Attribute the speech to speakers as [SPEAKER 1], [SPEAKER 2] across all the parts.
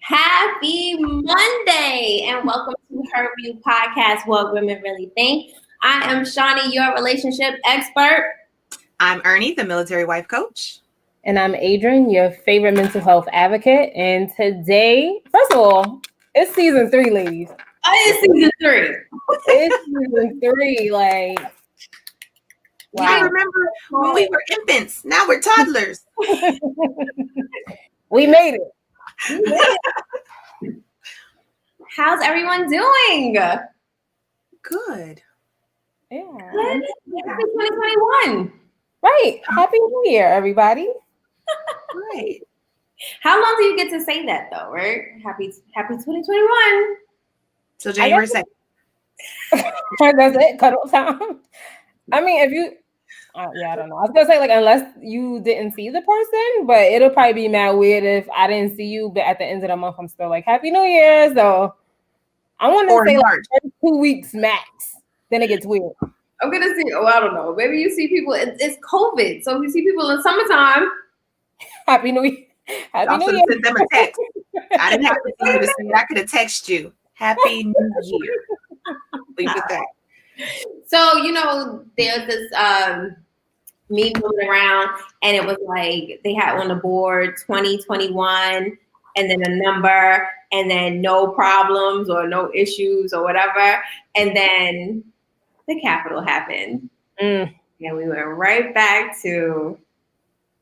[SPEAKER 1] Happy Monday and welcome to HerView podcast, What Women Really Think. I am Shawnee, your relationship expert.
[SPEAKER 2] I'm Ernie, the military wife coach.
[SPEAKER 3] And I'm Adrian, your favorite mental health advocate. And today, first of all, it's season 3, ladies.
[SPEAKER 1] It's season 3.
[SPEAKER 3] It's season 3. Like,
[SPEAKER 2] wow. I remember when we were infants. Now we're toddlers.
[SPEAKER 3] We made it.
[SPEAKER 1] How's everyone doing?
[SPEAKER 2] Good.
[SPEAKER 3] Yeah.
[SPEAKER 1] Good. Happy 2021.
[SPEAKER 3] Right. Happy New Year, everybody.
[SPEAKER 2] Right.
[SPEAKER 1] How long do you get to say that though, right? Happy 2021.
[SPEAKER 2] Till January 2nd.
[SPEAKER 3] That's it. Cuddle time. I mean, if you I don't know. I was gonna say, like, unless you didn't see the person, but it'll probably be mad weird if I didn't see you, but at the end of the month, I'm still like, Happy New Year. So I want to say March. Like 2 weeks max. Then it gets weird.
[SPEAKER 1] I'm gonna see. Oh, I don't know. Maybe you see people. It's COVID, so if you see people in summertime.
[SPEAKER 3] Happy New Year. Happy New Year.
[SPEAKER 2] Sent them a text. I didn't have to see you to see it. I could have texted you. Happy New Year. Leave it that.
[SPEAKER 1] So there's this meme moving around, and it was like they had on the board 2021, and then a number, and then no problems or no issues or whatever, and then the Capitol happened, and we went right back to,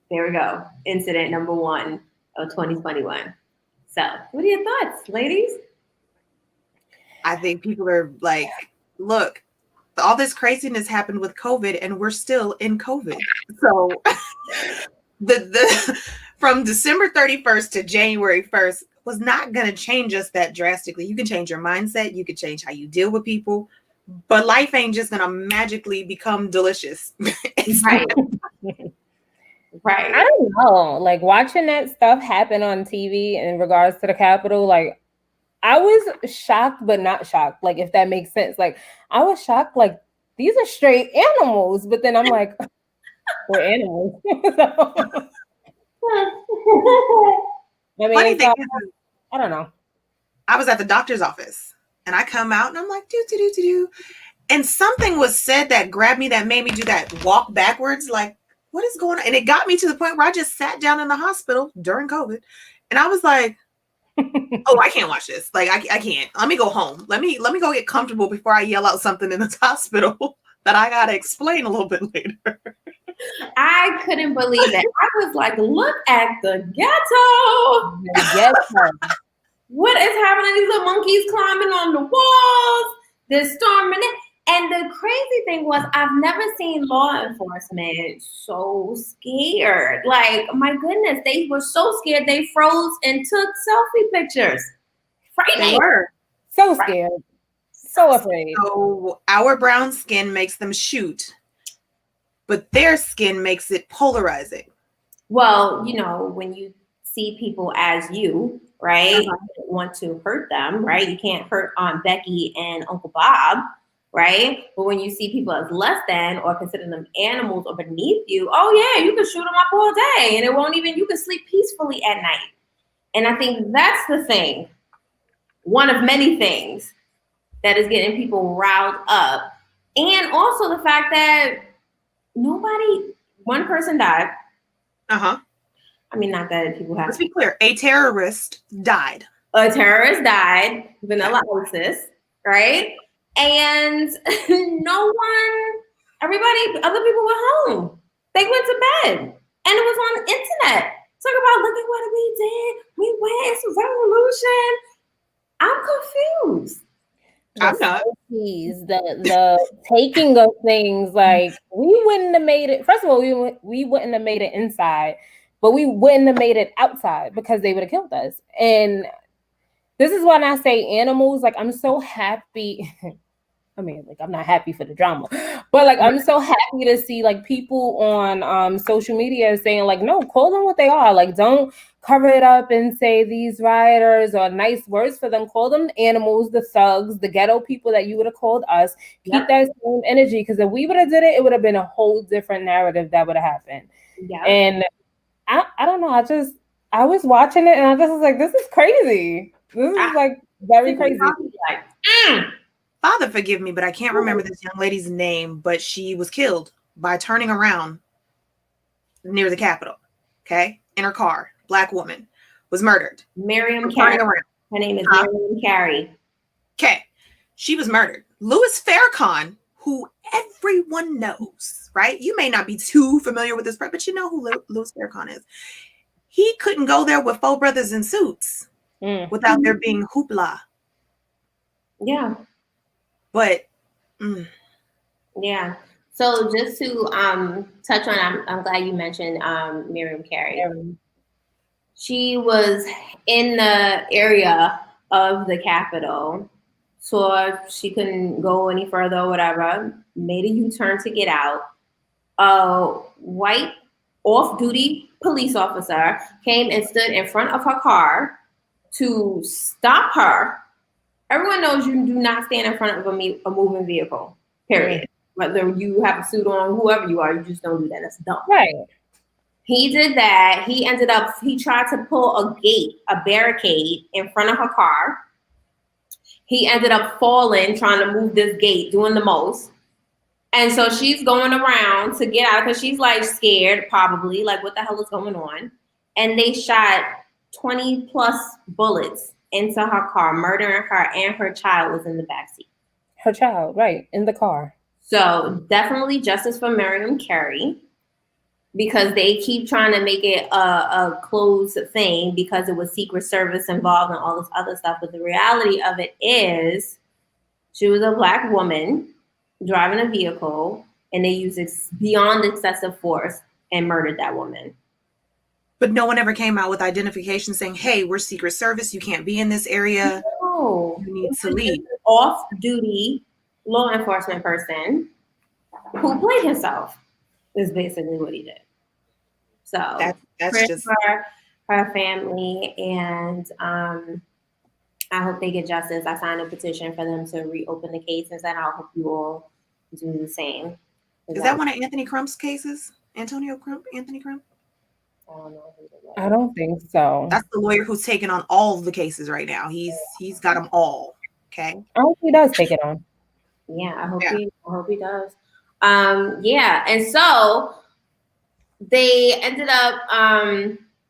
[SPEAKER 1] there we go, incident number 1 of 2021. So, what are your thoughts, ladies?
[SPEAKER 2] I think people are like, look, all this craziness happened with COVID, and we're still in COVID. So, the from December 31st to January 1st was not going to change us that drastically. You can change your mindset, you can change how you deal with people, but life ain't just going to magically become delicious.
[SPEAKER 1] Right. Right.
[SPEAKER 3] I don't know. Like, watching that stuff happen on TV in regards to the Capitol, like, I was shocked, but not shocked. Like, if that makes sense. Like, I was shocked. Like, these are straight animals. But then I'm like, we're animals. I mean,
[SPEAKER 2] funny thing is,
[SPEAKER 3] I don't know.
[SPEAKER 2] I was at the doctor's office, and I come out, and I'm like, do. And something was said that grabbed me, that made me do that walk backwards. Like, what is going on? And it got me to the point where I just sat down in the hospital during COVID, and I was like, oh, I can't watch this. Like, I can't. Let me go home. Let me go get comfortable before I yell out something in the hospital that I gotta explain a little bit later.
[SPEAKER 1] I couldn't believe it. I was like, look at the ghetto. What is happening? These little monkeys climbing on the walls. They're storming it. And the crazy thing was, I've never seen law enforcement so scared. Like, my goodness, they were so scared they froze and took selfie pictures. Frightening.
[SPEAKER 2] They were.
[SPEAKER 3] So scared. So afraid.
[SPEAKER 2] So our brown skin makes them shoot, but their skin makes it polarizing.
[SPEAKER 1] Well, when you see people as you, right? You don't want to hurt them, right? You can't hurt Aunt Becky and Uncle Bob. Right? But when you see people as less than or consider them animals or beneath you, oh yeah, you can shoot them up all day and you can sleep peacefully at night. And I think that's the thing, one of many things that is getting people riled up. And also the fact that one person died.
[SPEAKER 2] Uh-huh.
[SPEAKER 1] I mean, not that people have.
[SPEAKER 2] Let's be clear, a terrorist died.
[SPEAKER 1] A terrorist died, vanilla ISIS, right? And other people were home. They went to bed. And it was on the internet. Talk about, look at what we did. We went, it's a revolution. I'm confused.
[SPEAKER 2] I'm not.
[SPEAKER 3] The taking of things, like, we wouldn't have made it. First of all, we wouldn't have made it inside, but we wouldn't have made it outside because they would have killed us. And this is when I say animals, like, I'm so happy. I mean, like, I'm not happy for the drama, but like, I'm so happy to see like people on social media saying like, no, call them what they are. Like, don't cover it up and say these rioters or nice words for them. Call them animals, the thugs, the ghetto people that you would have called us. Keep that same energy, because if we would have did it, it would have been a whole different narrative that would have happened. Yeah. And I don't know. I was watching it and I just was like, this is crazy. This is like very crazy.
[SPEAKER 1] Like,
[SPEAKER 2] Father forgive me, but I can't remember this young lady's name, but she was killed by turning around near the Capitol. Okay, in her car, Black woman was murdered.
[SPEAKER 1] Miriam Carey. Her name is Miriam Carey.
[SPEAKER 2] Okay, she was murdered. Louis Farrakhan, who everyone knows, right? You may not be too familiar with this, but you know who Louis Farrakhan is. He couldn't go there with 4 brothers in suits without there being hoopla.
[SPEAKER 1] Yeah.
[SPEAKER 2] But
[SPEAKER 1] yeah. So just to touch on, I'm glad you mentioned Miriam Carey. She was in the area of the Capitol, so she couldn't go any further or whatever, made a U-turn to get out. A white off-duty police officer came and stood in front of her car to stop her. Everyone knows you do not stand in front of a moving vehicle, period. Whether you have a suit on, whoever you are, you just don't do that. That's dumb.
[SPEAKER 3] Right.
[SPEAKER 1] He did that. He tried to pull a barricade in front of her car. He ended up falling, trying to move this gate, doing the most. And so she's going around to get out because she's like scared, probably, like what the hell is going on? And they shot 20 plus bullets into her car, murdering her, and her child was in the backseat.
[SPEAKER 3] Her child, right, in the car.
[SPEAKER 1] So definitely justice for Miriam Carey, because they keep trying to make it a closed thing because it was Secret Service involved and all this other stuff. But the reality of it is she was a Black woman driving a vehicle, and they used beyond excessive force and murdered that woman.
[SPEAKER 2] But no one ever came out with identification saying, hey, we're Secret Service. You can't be in this area.
[SPEAKER 1] No.
[SPEAKER 2] You need to leave.
[SPEAKER 1] Off-duty law enforcement person who played himself is basically what he did. So
[SPEAKER 2] that's just
[SPEAKER 1] for her family, and I hope they get justice. I signed a petition for them to reopen the case, and said I'll hope you all do the same.
[SPEAKER 2] Is that one of Anthony Crump's cases? Antonio Crump? Anthony Crump?
[SPEAKER 1] I don't know who that was.
[SPEAKER 3] I don't think so.
[SPEAKER 2] That's the lawyer who's taking on all the cases right now. He's got them all. Okay.
[SPEAKER 3] I hope he does take it on.
[SPEAKER 1] Yeah, I hope he does. Yeah, and so they ended up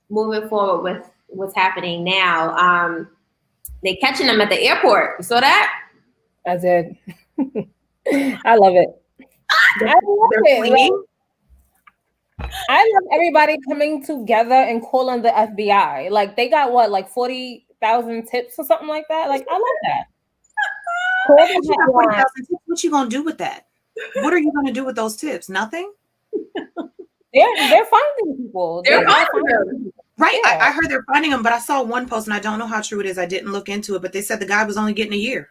[SPEAKER 1] moving forward with what's happening now. They catching them at the airport. You saw that?
[SPEAKER 3] I did. I love it. I love everybody coming together and calling the FBI. Like they got what, like 40,000 tips or something like that. Like I love that.
[SPEAKER 2] What you gonna do with that? What are you gonna do with those tips? Nothing.
[SPEAKER 3] They're finding people.
[SPEAKER 1] They're finding them.
[SPEAKER 2] Right. Yeah. I heard they're finding them, but I saw one post, and I don't know how true it is. I didn't look into it, but they said the guy was only getting a year.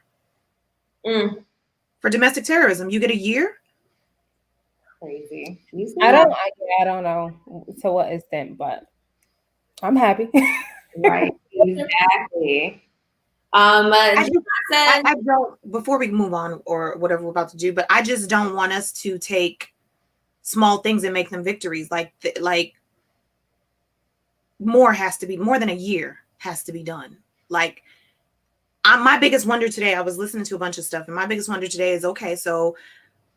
[SPEAKER 2] For domestic terrorism, you get a year?
[SPEAKER 1] Crazy.
[SPEAKER 3] I don't know to what extent, but I'm happy.
[SPEAKER 1] Right. Exactly.
[SPEAKER 2] I don't, before we move on or whatever we're about to do, but I just don't want us to take small things and make them victories. Like more has to be, more than a year has to be done. Like my biggest wonder today, I was listening to a bunch of stuff, and my biggest wonder today is, okay, so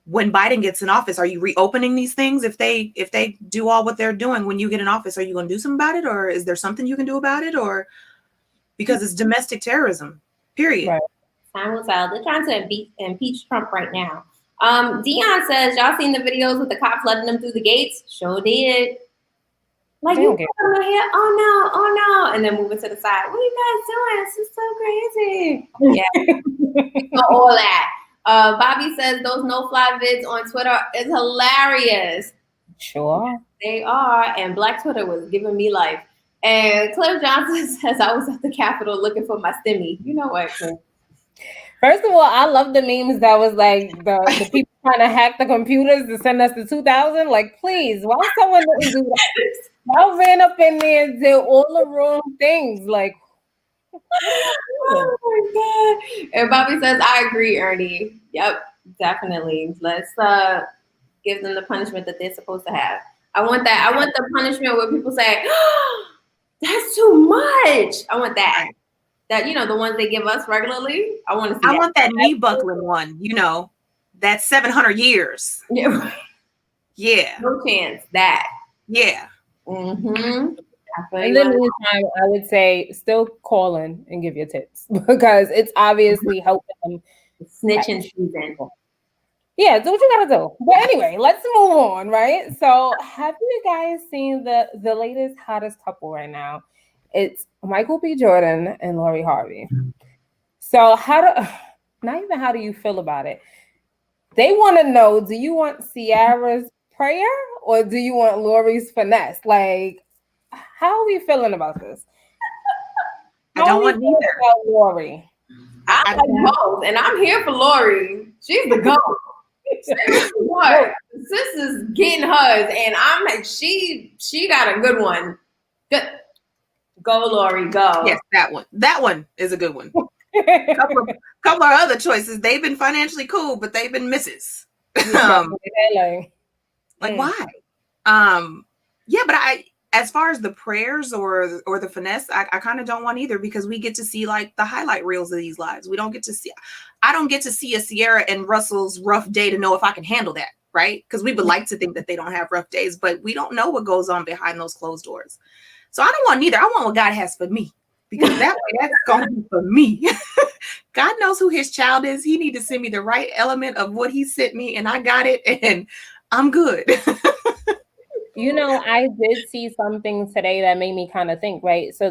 [SPEAKER 2] when Biden gets in office, are you reopening these things? If they do all what they're doing when you get in office, are you going to do something about it? Or is there something you can do about it? Or because it's domestic terrorism, period.
[SPEAKER 3] Right.
[SPEAKER 1] Time will tell. They're trying to impeach Trump right now. Dion says, y'all seen the videos with the cops letting them through the gates? Sure did. Like, you come over here, oh no, and then moving to the side. What are you guys doing? This is so crazy. Yeah. All that. Bobby says those no-fly vids on Twitter is hilarious.
[SPEAKER 3] Sure.
[SPEAKER 1] They are, and Black Twitter was giving me life. And Cliff Johnson says I was at the Capitol looking for my stimmy. You know what, Cliff?
[SPEAKER 3] First of all, I love the memes that was like the people trying to hack the computers to send us the 2,000. Like, please, why someone didn't do that? I ran up in there and did all the wrong things. Like,
[SPEAKER 1] oh my God. And Bobby says, I agree, Ernie. Yep, definitely. Let's give them the punishment that they're supposed to have. I want that. I want the punishment where people say, That's too much. I want that. Right. That, the ones they give us regularly. I want to see
[SPEAKER 2] I want that knee buckling one, that's 700 years.
[SPEAKER 1] Yeah.
[SPEAKER 2] Yeah.
[SPEAKER 1] No chance. That.
[SPEAKER 2] Yeah.
[SPEAKER 1] Mm-hmm.
[SPEAKER 3] In the meantime, I would say still call in and give your tips because it's obviously helping them.
[SPEAKER 1] Snitching season.
[SPEAKER 3] Yeah, do what you gotta do. But anyway, let's move on, right? So have you guys seen the latest hottest couple right now? It's Michael B. Jordan and Lori Harvey. So not even how do you feel about it? They want to know, do you want Ciara's prayer or do you want Lori's finesse? Like, how are we feeling about this?
[SPEAKER 2] I don't want neither.
[SPEAKER 3] About Lori?
[SPEAKER 1] I like both, and I'm here for Lori. She's the GOAT. What? Sis is getting hers, and she got a good one. Good. Go, Lori, go.
[SPEAKER 2] Yes, that one. That one is a good one. couple of other choices. They've been financially cool, but they've been misses. Why? Yeah, but as far as the prayers or the finesse, I kind of don't want either because we get to see like the highlight reels of these lives. I don't get to see a Ciara and Russell's rough day to know if I can handle that, right? Because we would like to think that they don't have rough days, but we don't know what goes on behind those closed doors. So I don't want neither. I want what God has for me because that way that's going to be for me. God knows who his child is. He need to send me the right element of what he sent me and I got it and I'm good.
[SPEAKER 3] I did see something today that made me kind of think, right? So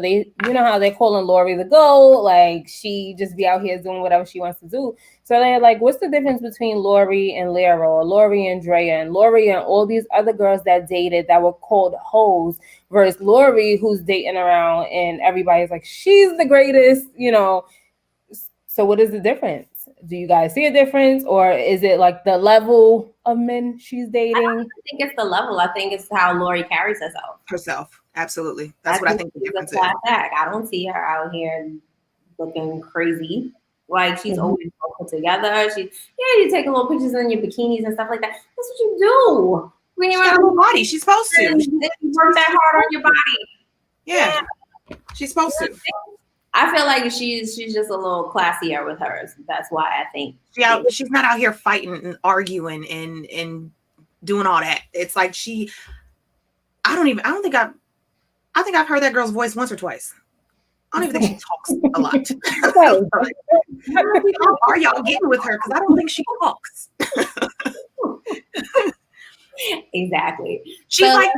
[SPEAKER 3] how they're calling Lori the GOAT, like she just be out here doing whatever she wants to do. So they're like, what's the difference between Lori and Lyra or Lori and Drea and Lori and all these other girls that dated that were called hoes versus Lori who's dating around and everybody's like, she's the greatest, So what is the difference? Do you guys see a difference or is it like the level of men she's dating? I
[SPEAKER 1] don't think it's the level. I think it's how Lori carries
[SPEAKER 2] herself. Absolutely. That's what I think the difference is.
[SPEAKER 1] I don't see her out here looking crazy. Like she's always put together. You take little pictures in your bikinis and stuff like that. That's what you do. When you're
[SPEAKER 2] on her body, she's supposed to.
[SPEAKER 1] You work that hard on your body.
[SPEAKER 2] Yeah. She's supposed to.
[SPEAKER 1] I feel like she's just a little classier with hers. That's why I think
[SPEAKER 2] she's not out here fighting and arguing and doing all that. It's like I think I've heard that girl's voice once or twice. I don't even think she talks a lot. How are y'all getting with her? Because I don't think she talks.
[SPEAKER 1] Exactly.
[SPEAKER 2] She's like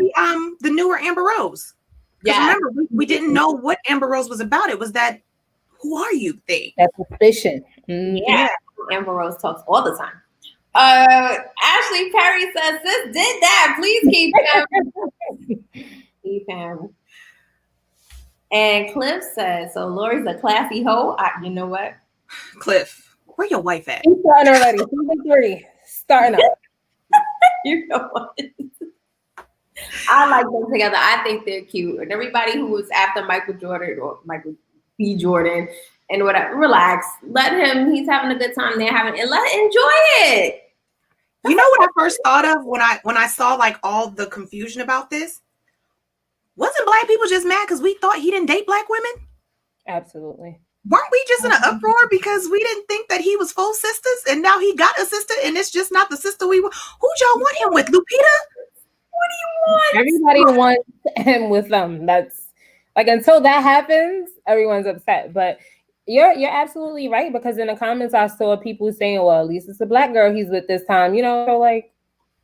[SPEAKER 2] the newer Amber Rose. Yeah. Remember, we didn't know what Amber Rose was about. It was that "who are you" thing.
[SPEAKER 3] That's suspicion.
[SPEAKER 1] Yeah. Amber Rose talks all the time. Ashley Perry says, "Sis did that. Please keep him." Keep him. And Cliff says, "So Lori's a classy hoe." You know what,
[SPEAKER 2] Cliff? Where your wife at?
[SPEAKER 3] He's starting already. Season 3, starting up.
[SPEAKER 1] You know what? I like them together. I think they're cute. And everybody who was after Michael Jordan or Michael B. Jordan and whatever, relax. Let him. He's having a good time. They're having and enjoy it.
[SPEAKER 2] You know what I first thought of when I saw like all the confusion about this? Wasn't black people just mad because we thought he didn't date black women?
[SPEAKER 3] Absolutely.
[SPEAKER 2] Weren't we just in an uproar because we didn't think that he was full sisters and now he got a sister and it's just not the sister we want? Who y'all want him with, Lupita? What do you want?
[SPEAKER 3] Everybody wants him with them. That's like until that happens, everyone's upset. But you're absolutely right because in the comments I saw people saying, "Well, at least it's a black girl he's with this time." So like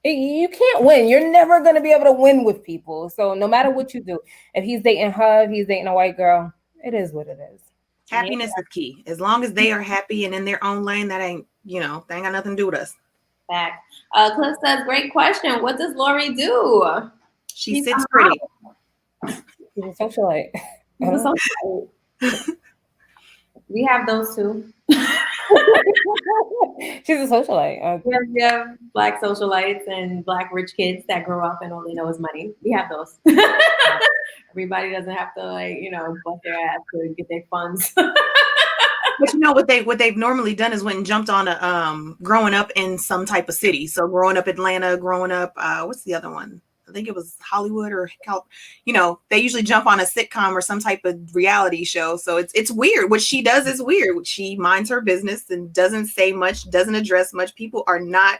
[SPEAKER 3] you can't win. You're never gonna be able to win with people. So no matter what you do, if he's dating her, if he's dating a white girl, it is what it is.
[SPEAKER 2] Happiness is key. As long as they are happy and in their own lane, that ain't they ain't got nothing to do with us.
[SPEAKER 1] Fact. Cliff says, "Great question. What does Lori do?"
[SPEAKER 2] She sits pretty.
[SPEAKER 3] She's a socialite.
[SPEAKER 1] We have those too.
[SPEAKER 3] She's a socialite.
[SPEAKER 1] We have black socialites and black rich kids that grow up and all they know is money. We have those. Everybody doesn't have to bust their ass to get their funds.
[SPEAKER 2] But what they've normally done is went and jumped on a growing up in some type of city. So growing up Atlanta, growing up what's the other one? I think it was Hollywood or they usually jump on a sitcom or some type of reality show. So it's weird. What she does is weird. She minds her business and doesn't say much, doesn't address much. People are not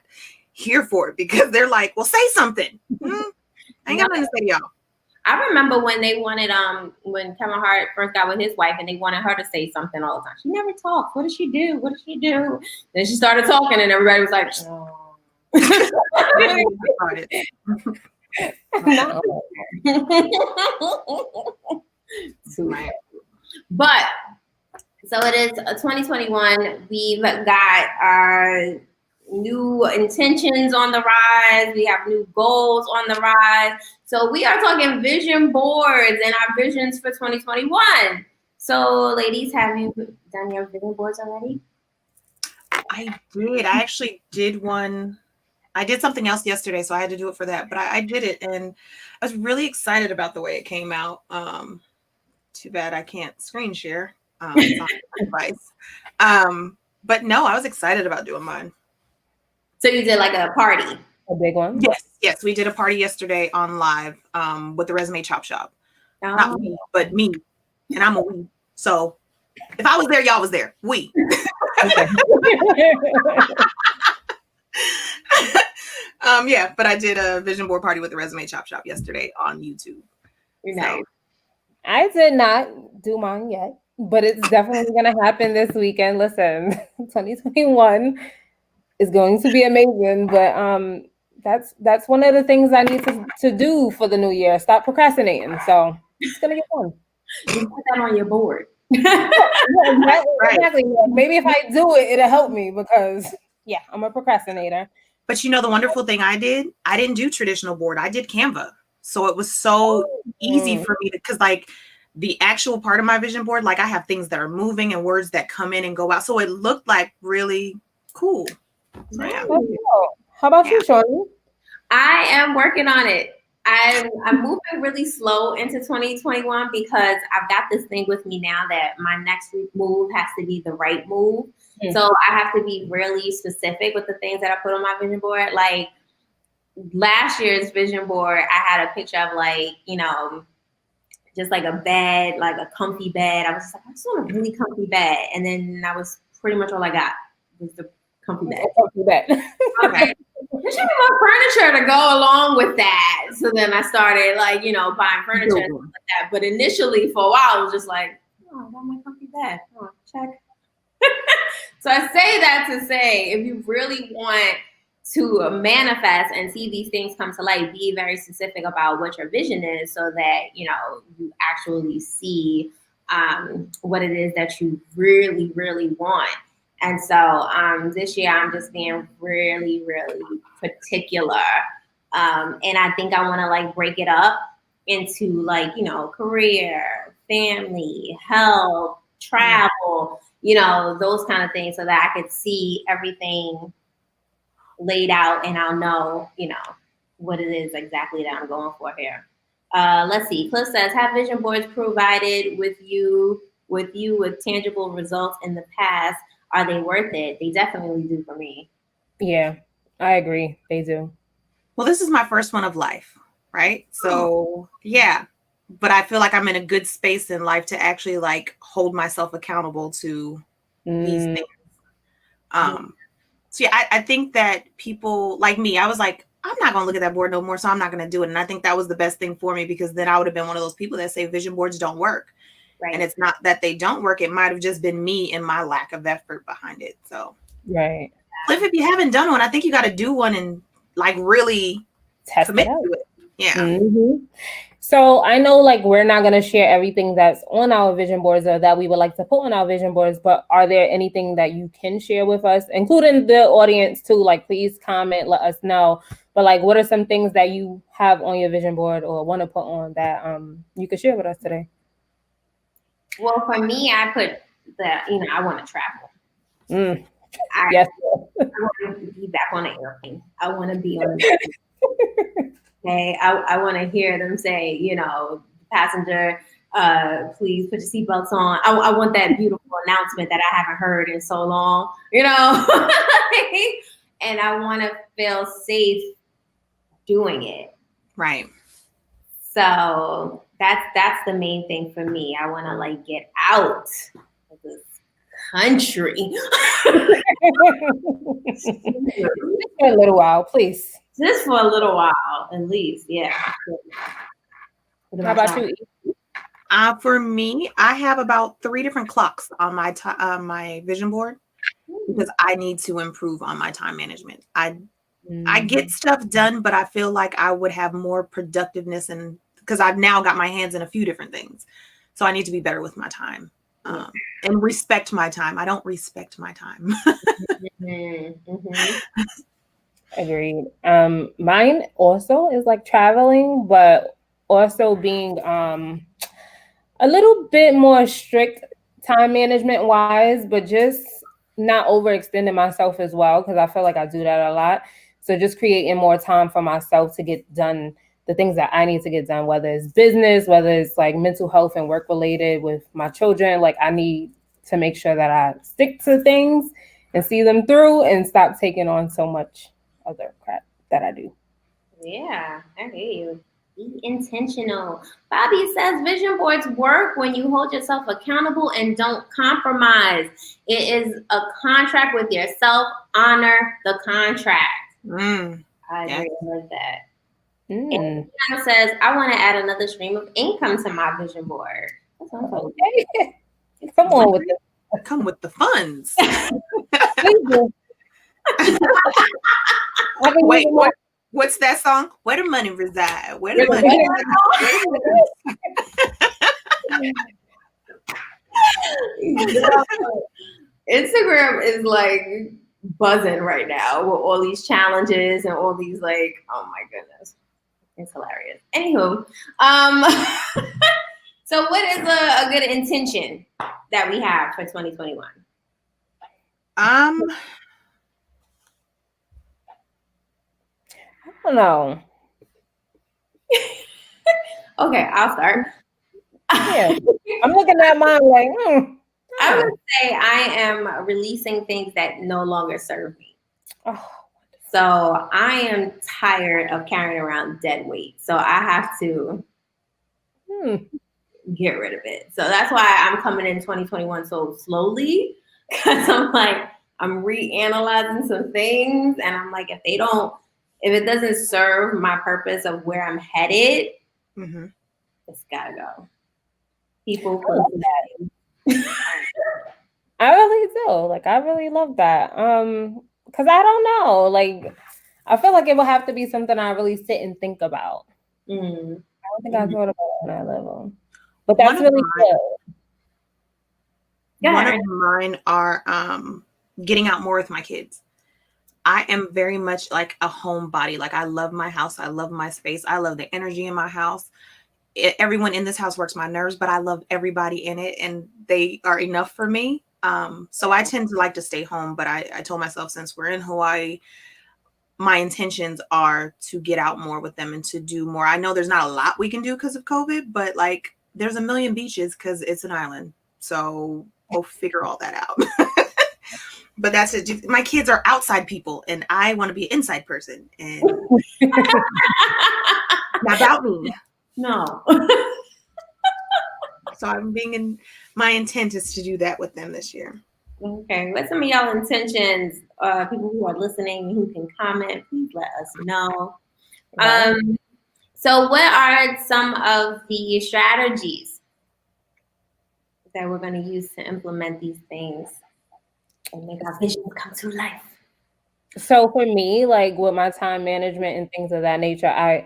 [SPEAKER 2] here for it because they're like, well, say something. I ain't got nothing to say to y'all.
[SPEAKER 1] I remember when they wanted, when Kevin Hart first got with his wife and they wanted her to say something all the time. She never talked. What does she do? What does she do? Then she started talking and everybody was like, oh. But so it is 2021. We've got our new intentions on the rise. We have new goals on the rise. So we are talking vision boards and our visions for 2021. So ladies, have you done your vision boards already?
[SPEAKER 2] I did. I actually did one. I did something else yesterday, so I had to do it for that. But I did it, and I was really excited about the way it came out. Too bad I can't screen share. It's on my device. But no, I was excited about doing mine.
[SPEAKER 1] So you did like a party?
[SPEAKER 3] A big one?
[SPEAKER 2] Yes. We did a party yesterday on live with the Resume Chop Shop.
[SPEAKER 1] Oh.
[SPEAKER 2] Not me, but me. And I'm a we. So if I was there, y'all was there. We. Yeah, but I did a vision board party with the Resume Chop Shop yesterday on YouTube.
[SPEAKER 1] Nice.
[SPEAKER 3] I did not do mine yet, but it's definitely going to happen this weekend. Listen, 2021 is going to be amazing, but that's one of the things I need to do for the new year. Stop procrastinating. So it's going to get fun.
[SPEAKER 1] You put that on your board.
[SPEAKER 3] Exactly. Maybe if I do it, it'll help me because I'm a procrastinator.
[SPEAKER 2] But the wonderful thing I didn't do traditional board. I did Canva. So it was so easy for me because like the actual part of my vision board, like I have things that are moving and words that come in and go out. So it looked like really cool. So, yeah.
[SPEAKER 3] How about you, Shawnee?
[SPEAKER 1] I am working on it. I'm moving really slow into 2021 because I've got this thing with me now that my next move has to be the right move. Mm-hmm. So I have to be really specific with the things that I put on my vision board. Like last year's vision board, I had a picture of like, just like a bed, like a comfy bed. I was just like, I just want a really comfy bed. And then that was pretty much all I got was the comfy bed. Okay. There should be more furniture to go along with that. So then I started like, buying furniture and stuff like that. But initially for a while, I was just like, oh, I got my comfy bed. Oh, check. So I say that to say, if you really want to manifest and see these things come to light, be very specific about what your vision is so that, you actually see what it is that you really, really want. And so this year I'm just being really, really particular. And I think I want to like break it up into like, career, family, health, travel, those kind of things so that I could see everything laid out and I'll know, what it is exactly that I'm going for here. Let's see. Cliff says, have vision boards provided with you with tangible results in the past? Are they worth it? They definitely do for me.
[SPEAKER 3] Yeah, I agree. They do.
[SPEAKER 2] Well, this is my first one of life, right? So yeah, but I feel like I'm in a good space in life to actually like hold myself accountable to these things. So yeah, I think that people like me, I was like, I'm not going to look at that board no more. So I'm not going to do it. And I think that was the best thing for me because then I would have been one of those people that say vision boards don't work. Right. And it's not that they don't work. It might have just been me and my lack of effort behind it. So,
[SPEAKER 3] right.
[SPEAKER 2] If you haven't done one, I think you got to do one and like really commit to it. Yeah.
[SPEAKER 3] Mm-hmm. So I know like we're not going to share everything that's on our vision boards or that we would like to put on our vision boards, but are there anything that you can share with us, including the audience too? Like, please comment, let us know. But like, what are some things that you have on your vision board or want to put on that you could share with us today?
[SPEAKER 1] Well, for me, I put that, I want to travel.
[SPEAKER 3] Yes.
[SPEAKER 1] I want to be back on an airplane. I want to be on the okay. I want to hear them say, passenger, please put your seatbelts on. I want that beautiful announcement that I haven't heard in so long, and I want to feel safe doing it.
[SPEAKER 2] Right.
[SPEAKER 1] So that's the main thing for me. I want to like get out of this country.
[SPEAKER 3] Just for a little while, please.
[SPEAKER 1] Just for a little while, at least. Yeah.
[SPEAKER 3] How about you?
[SPEAKER 2] For me, I have about 3 different clocks on my vision board because I need to improve on my time management. I get stuff done, but I feel like I would have more productiveness, and because I've now got my hands in a few different things. So I need to be better with my time and respect my time. I don't respect my time.
[SPEAKER 3] Agreed. Mine also is like traveling, but also being a little bit more strict time management wise, but just not overextending myself as well, because I feel like I do that a lot. So just creating more time for myself to get done the things that I need to get done, whether it's business, whether it's like mental health and work related with my children. Like I need to make sure that I stick to things and see them through and stop taking on so much other crap that I do.
[SPEAKER 1] Yeah, I hear you. Be intentional. Bobby says vision boards work when you hold yourself accountable and don't compromise. It is a contract with yourself. Honor the contract. I agree with that. And Anna says, I want to add another stream of income to my vision board.
[SPEAKER 3] Okay. Come on with it.
[SPEAKER 2] Come with the funds. Wait, what's that song? Where the money reside? Where the money
[SPEAKER 1] reside? Instagram is like buzzing right now with all these challenges and all these like, oh my goodness, it's hilarious. Anywho, so what is a good intention that we have for 2021?
[SPEAKER 3] I don't know.
[SPEAKER 1] Okay, I'll start.
[SPEAKER 3] Yeah, I'm looking at mine like,
[SPEAKER 1] I would say I am releasing things that no longer serve me.
[SPEAKER 3] Oh.
[SPEAKER 1] So I am tired of carrying around dead weight. So I have to get rid of it. So that's why I'm coming in 2021 so slowly, because I'm reanalyzing some things, and I'm like, if it doesn't serve my purpose of where I'm headed, it's gotta go. People close to that.
[SPEAKER 3] I really do. Like, I really love that. Because I don't know. Like, I feel like it will have to be something I really sit and think about. I don't think I thought about it on that level. But that's really good.
[SPEAKER 2] One of mine are getting out more with my kids. I am very much like a homebody. Like I love my house. I love my space. I love the energy in my house. Everyone in this house works my nerves, but I love everybody in it, and they are enough for me. So I tend to like to stay home, but I told myself, since we're in Hawaii, my intentions are to get out more with them and to do more. I know there's not a lot we can do because of COVID, but like there's a million beaches because it's an island. So we'll figure all that out. But that's it. My kids are outside people, and I want to be an inside person. And not about me.
[SPEAKER 1] No.
[SPEAKER 2] So my intent is to do that with them this year.
[SPEAKER 1] Okay. What's some of y'all intentions? People who are listening who can comment, please let us know. So what are some of the strategies that we're going to use to implement these things and make our visions come to life?
[SPEAKER 3] So for me, like with my time management and things of that nature, I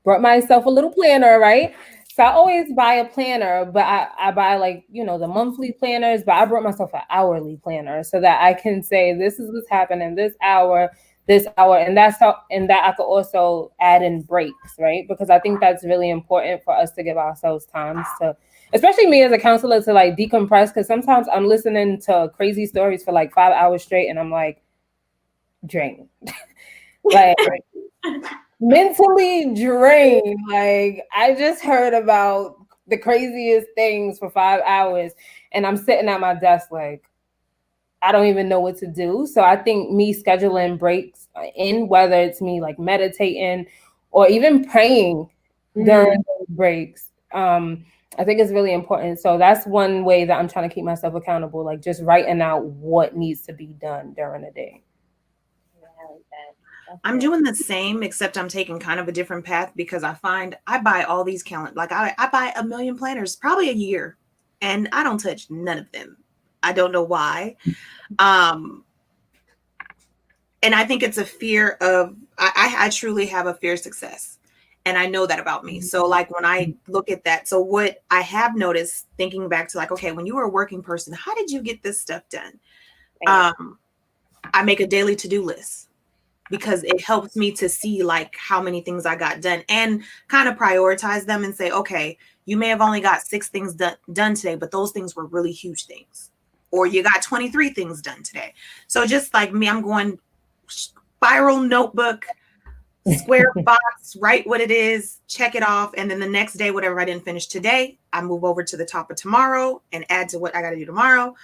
[SPEAKER 3] brought myself a little planner, right? So I always buy a planner, but I buy like, the monthly planners, but I brought myself an hourly planner so that I can say, this is what's happening this hour, and that I could also add in breaks, right? Because I think that's really important for us to give ourselves times to, especially me as a counselor, to like decompress, because sometimes I'm listening to crazy stories for like 5 hours straight and I'm like drained. Like mentally drained. Like I just heard about the craziest things for 5 hours and I'm sitting at my desk like I don't even know what to do. So I think me scheduling breaks in, whether it's me like meditating or even praying during those breaks. I think it's really important. So that's one way that I'm trying to keep myself accountable, like just writing out what needs to be done during the day.
[SPEAKER 2] I'm doing the same, except I'm taking kind of a different path because I find I buy all these calendars. Like I buy a million planners probably a year, and I don't touch none of them. I don't know why. And I think it's a fear of, I truly have a fear of success. And I know that about me. So like when I look at that, so what I have noticed thinking back to like, okay, when you were a working person, how did you get this stuff done? I make a daily to-do list because it helps me to see like how many things I got done and kind of prioritize them and say, okay, you may have only got 6 things done today, but those things were really huge things. Or you got 23 things done today. So just like me, I'm going spiral notebook, square box, write what it is, check it off. And then the next day, whatever I didn't finish today, I move over to the top of tomorrow and add to what I got to do tomorrow.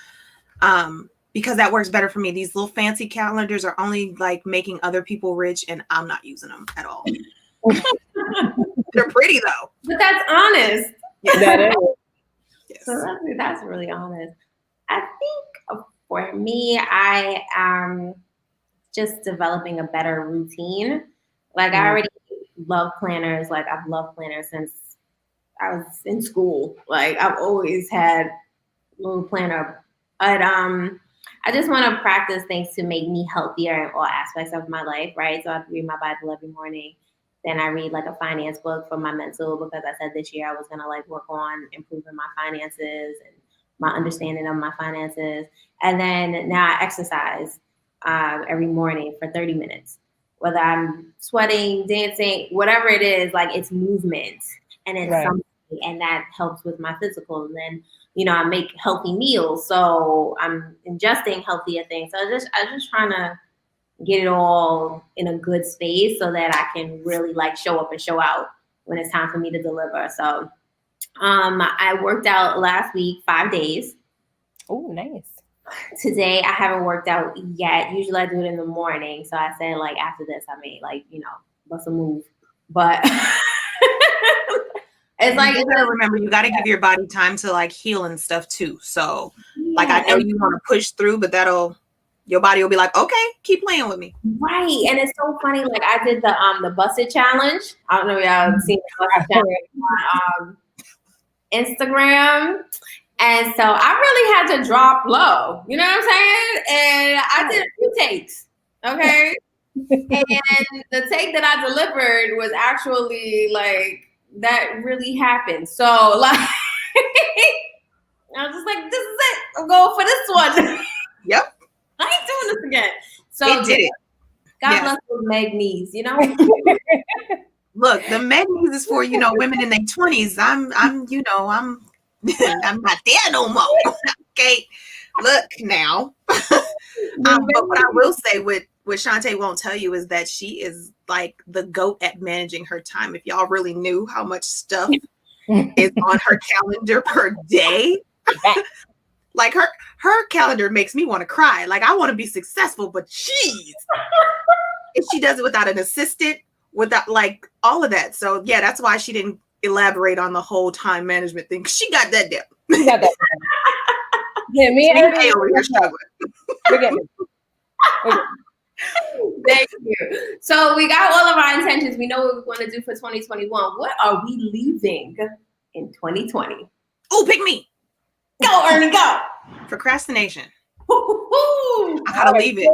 [SPEAKER 2] Because that works better for me. These little fancy calendars are only like making other people rich, and I'm not using them at all. They're pretty though.
[SPEAKER 1] But that's honest.
[SPEAKER 2] Yeah.
[SPEAKER 3] That is.
[SPEAKER 2] Yes.
[SPEAKER 1] So that's really honest. I think for me, I am just developing a better routine. Like I already love planners. Like I've loved planners since I was in school. Like I've always had a little planner. But I just want to practice things to make me healthier in all aspects of my life, right? So I read my Bible every morning. Then I read like a finance book for my mental because I said this year I was going to like work on improving my finances and my understanding of my finances. And then now I exercise every morning for 30 minutes. Whether I'm sweating, dancing, whatever it is, like it's movement and it's something, and that helps with my physical. And then, you know, I make healthy meals, so I'm ingesting healthier things. So I'm just trying to get it all in a good space so that I can really like show up and show out when it's time for me to deliver. So I worked out last week 5 days.
[SPEAKER 3] Oh, nice.
[SPEAKER 1] Today I haven't worked out yet. Usually I do it in the morning. So I said like after this I may like, you know, bust a move. But it's like
[SPEAKER 2] you gotta remember you gotta give your body time to like heal and stuff too. So like I know you want to push through, but your body will be like, okay, keep playing with me.
[SPEAKER 1] Right. And it's so funny. Like I did the Busted Challenge. I don't know if y'all have seen the Busted Challenge on Instagram. And so I really had to drop low. You know what I'm saying? And I did a few takes. Okay. And the take that I delivered was actually like that really happened. So like I was just like, this is it. I'm going for this one.
[SPEAKER 2] Yep.
[SPEAKER 1] I ain't doing this again. So
[SPEAKER 2] it did it.
[SPEAKER 1] God bless those Meg knees, you know?
[SPEAKER 2] Look, the Meg knees is for, you know, women in their 20s. I'm I'm not there no more. Okay. Look now. But what I will say what Shantae won't tell you is that she is like the GOAT at managing her time. If y'all really knew how much stuff is on her calendar per day. Like her calendar makes me want to cry. Like I want to be successful, but jeez. If she does it without an assistant, without like all of that. So yeah, that's why she didn't elaborate on the whole time management thing. She got that down.
[SPEAKER 3] Yeah, me and her
[SPEAKER 2] over here struggling.
[SPEAKER 1] Thank you. So we got all of our intentions. We know what we want to do for 2021. What are we leaving in 2020?
[SPEAKER 2] Oh, pick me.
[SPEAKER 1] Go, Ernie, go.
[SPEAKER 2] Procrastination. I gotta leave it.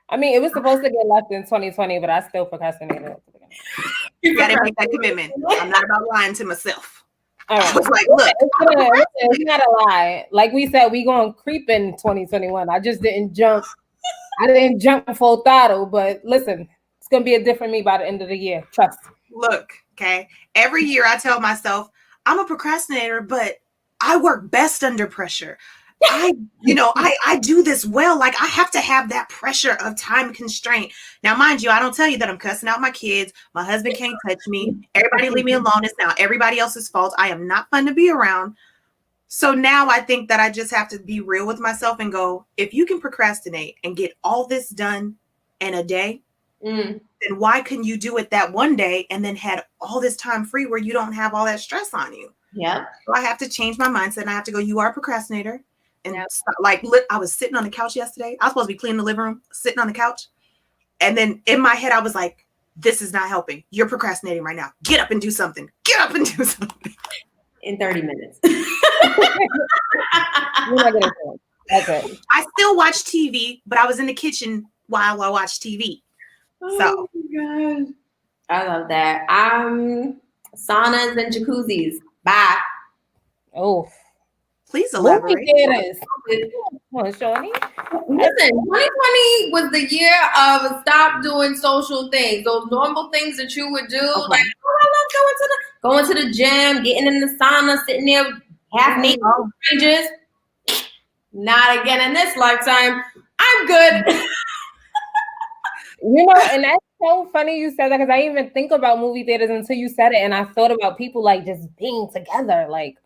[SPEAKER 3] I mean, it was supposed to get left in 2020, but I still procrastinated.
[SPEAKER 2] You gotta make that commitment. I'm not about lying to myself.
[SPEAKER 3] All right.
[SPEAKER 2] I was like, look,
[SPEAKER 3] it's not a lie. Like we said, we gonna creep in 2021. I just didn't jump. I didn't jump full throttle, but listen, it's gonna be a different me by the end of the year. Trust.
[SPEAKER 2] Look, okay. Every year I tell myself I'm a procrastinator, but I work best under pressure. I do this well. Like I have to have that pressure of time constraint. Now, mind you, I don't tell you that I'm cussing out my kids. My husband can't touch me. Everybody leave me alone. It's now everybody else's fault. I am not fun to be around. So now I think that I just have to be real with myself and go, if you can procrastinate and get all this done in a day,
[SPEAKER 1] Mm.
[SPEAKER 2] Then why couldn't you do it that one day and then had all this time free where you don't have all that stress on you?
[SPEAKER 1] Yep.
[SPEAKER 2] So I have to change my mindset and I have to go, you are a procrastinator. And
[SPEAKER 1] Yep.
[SPEAKER 2] stop, I was sitting on the couch yesterday. I was supposed to be cleaning the living room, sitting on the couch. And then in my head, I was like, this is not helping. You're procrastinating right now. Get up and do something. Get up and do something.
[SPEAKER 1] In 30 minutes.
[SPEAKER 3] You're not gonna do it. That's it.
[SPEAKER 2] I still watch TV, but I was in the kitchen while I watched TV. So.
[SPEAKER 1] Oh my gosh. I love that. Saunas and jacuzzis. Bye.
[SPEAKER 3] Oh,
[SPEAKER 2] Please
[SPEAKER 3] movie
[SPEAKER 2] elaborate.
[SPEAKER 3] theaters. Come on, Shawnee.
[SPEAKER 1] Listen, 2020 was the year of stop doing social things. Those normal things that you would do.
[SPEAKER 2] Okay.
[SPEAKER 1] Like, oh, I love going to the gym, getting in the sauna, sitting there half naked with strangers. Not again in this lifetime. I'm good.
[SPEAKER 3] You know, and that's so funny you said that because I didn't even think about movie theaters until you said it, and I thought about people like just being together. Like,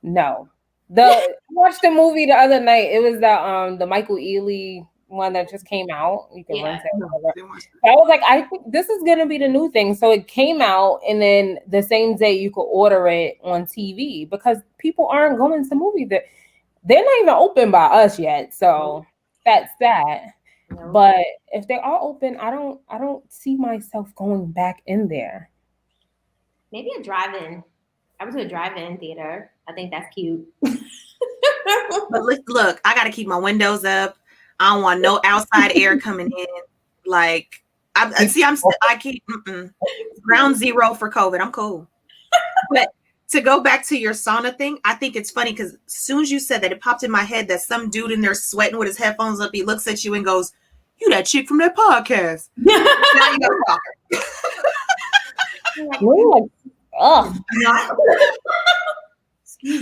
[SPEAKER 3] no. I watched the movie the other night. It was the Michael Ealy one that just came out. You can rent it. So I was like, I think this is gonna be the new thing. So it came out, and then the same day you could order it on TV because people aren't going to movies. They're not even open by us yet. So that's that. No. But if they are open, I don't see myself going back in there.
[SPEAKER 1] Maybe a drive-in. I went to a drive-in theater. I think that's cute.
[SPEAKER 2] But look, I got to keep my windows up. I don't want no outside air coming in. Like, I keep ground zero for COVID. I'm cool. But to go back to your sauna thing, I think it's funny because as soon as you said that, it popped in my head that some dude in there sweating with his headphones up, he looks at you and goes, "You that chick from that podcast." Now you got to talk.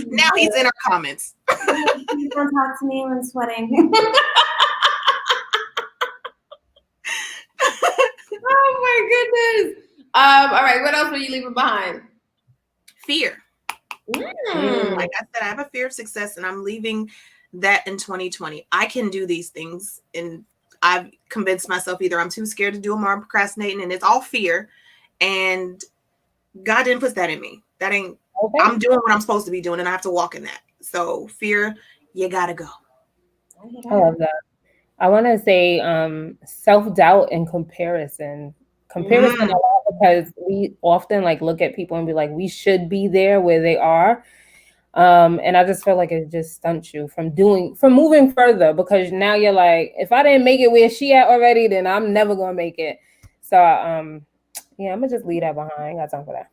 [SPEAKER 2] Now he's in our comments.
[SPEAKER 1] Please don't talk to me when sweating. Oh my goodness. All right, what else were you leaving behind?
[SPEAKER 2] Fear. Like I said, I have a fear of success, and I'm leaving that in 2020. I can do these things, and I've convinced myself either I'm too scared to do them or I'm procrastinating, and it's all fear. And God didn't put that in me. That ain't. Okay. I'm doing what I'm supposed to be doing, and I have to walk in that. So fear, you gotta go.
[SPEAKER 3] I love that. I want to say self-doubt and comparison. Comparison a lot because we often like look at people and be like, we should be there where they are. And I just feel like it just stunts you from moving further because now you're like, if I didn't make it where she at already, then I'm never gonna make it. So yeah, I'm gonna just leave that behind. I ain't got time for that.